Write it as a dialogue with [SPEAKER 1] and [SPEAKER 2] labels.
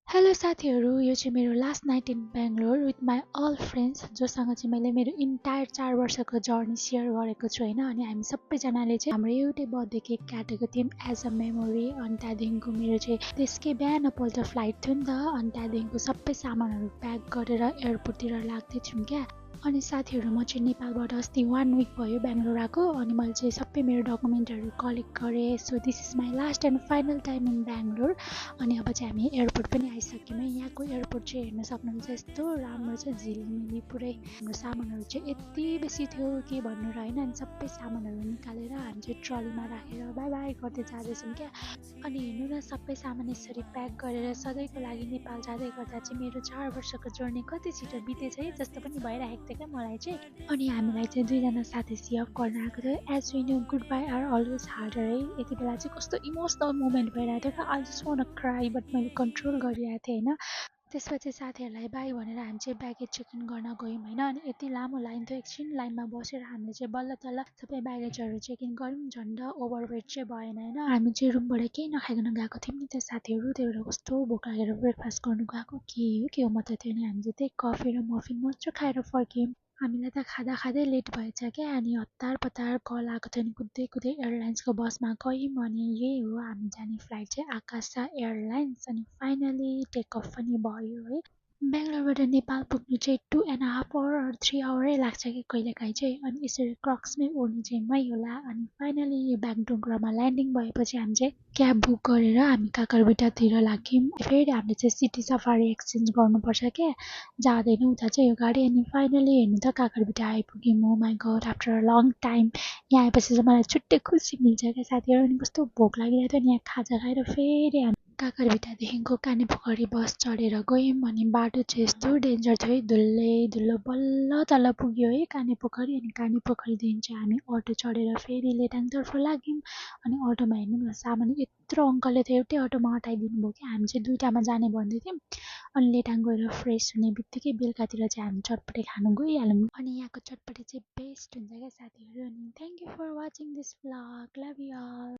[SPEAKER 1] Hello साथीहरू, यो चाहिँ मेरो last night in Bangalore with my all friends जोसँग चाहिँ मैले मेरो इन्टायर 4 वर्षको जर्नी सेयर गरेको छु होइन। अनि हामी सबैजनाले चाहिँ हाम्रो एउटै बर्थडे केक काटेको थियौँ एज अ मेमोरी। अनि त्यहाँदेखिको मेरो चाहिँ त्यसकै बिहानपल्ट फ्लाइट थियो नि त। अनि त्यहाँदेखिको सबै सामानहरू प्याक गरेर एयरपोर्टतिर लाग्दैछौँ क्या। अनि साथीहरू म चाहिँ नेपालबाट अस्ति 1 विक भयो बेङ्गलोर आएको। अनि मैले चाहिँ सबै मेरो डकुमेन्टहरू कलेक्ट गरेँ। So this is my last and final time in Bangalore. अनि अब चाहिँ हामी एयरपोर्ट पनि आइसक्यौँ है। यहाँको एयरपोर्ट चाहिँ हेर्न सक्नुहुन्छ यस्तो राम्रो छ, झिलिमिली पुरै। हाम्रो सामानहरू चाहिँ यति बेसी थियो के भन्नु र होइन। अनि सबै सामानहरू निकालेर हामी चाहिँ ट्रलीमा राखेर बाई बाई गर्दै जाँदैछौँ क्या। अनि हेर्नु न, सबै सामान यसरी प्याक गरेर सधैँको लागि नेपाल जाँदै गर्दा चाहिँ मेरो 4 वर्षको जर्नी कति छिटो बितेछ है जस्तो पनि भइरहेको थियो क्या मलाई चाहिँ। अनि हामीलाई चाहिँ 2जना साथी सिअप गर्न आएको थियो। As we know goodbye are always harder है। यति बेला चाहिँ कस्तो इमोसनल मोमेन्ट भइरहेको थियो क्या। I just want cry but मैले कन्ट्रोल गरिरहेको थिएँ होइन। त्यसपछि साथीहरूलाई बाई भनेर हामी चाहिँ ब्यागेज चेक इन गर्न गयौँ होइन। अनि यति लामो लाइन थियो, एकछिन लाइनमा बसेर हामीले चाहिँ बल्ल तल्ल सबै ब्यागेजहरू चेक इन गऱ्यौँ। झन्डा ओभरवेट चाहिँ भएन होइन। हामी चाहिँ रुमबाट केही नखाइकन गएको थियौँ नि त साथीहरू। त्यही भएर कस्तो भोक लागेर ब्रेकफास्ट गर्नु गएको के हो मात्रै थियो नि। हामी चाहिँ त्यही कफी र मफिन मात्र खाएर फर्क्यौँ। हामीलाई त खाँदा खाँदै लेट भएछ क्या। अनि हतार पतार कल आएको थियो। अनि कुद्दै कुद्दै एयरलाइन्सको बसमा गयौँ। अनि यही हो हामी जाने फ्लाइट चाहिँ आकाशा एयरलाइन्स। अनि फाइनली टेक अफ पनि भयो है। बेङ्गलोरबाट नेपाल पुग्नु चाहिँ 2.5 आवर 3 आवरै लाग्छ कि कहिलेकाहीँ चाहिँ। अनि यसरी क्रक्समै उड्ने चाहिँ मै होला। अनि फाइनली यो बागडोग्रामा ल्यान्डिङ भएपछि हामी चाहिँ क्याब बुक गरेर हामी काकरभिट्टातिर लाग्यौँ। फेरि हामीले चाहिँ सिटी सफारी एक्सचेन्ज गर्नुपर्छ क्या, जाँदैन उता चाहिँ यो गाडी। अनि फाइनली हेर्नु त काकरभिट्टा आइपुग्यौँ। Oh my god, after a long time यहाँ आएपछि चाहिँ मलाई छुट्टै खुसी मिल्छ क्या साथीहरू। अनि कस्तो भोक लागिरहेको थियो। अनि यहाँ खाजा खाएर फेरि हामी काकरभिट्टादेखिको कानेपोखरी बस चढेर गयौँ। अनि बाटो चाहिँ यस्तो डेन्जर थियो है, धुलै धुलो बल्ल तल पुग्यो है कानेपोखरी। अनि कानेपोखरीदेखि चाहिँ हामी अटो चढेर फेरि लेटाङतर्फ लाग्यौँ। अनि अटोमा हेर्नु न, सामान यत्रो अङ्कलले त एउटै अटोमा अटाइदिनु भयो क्या। हामी चाहिँ 2टामा जाने भन्दै थियौँ। अनि लेटाङ गएर फ्रेस हुने बित्तिकै बेलुकातिर चाहिँ हामी चटपटे खानु गइहाल्यौँ। अनि यहाँको चटपटे चाहिँ बेस्ट हुन्छ क्या साथीहरू। अनि thank you for watching this vlog, love you all.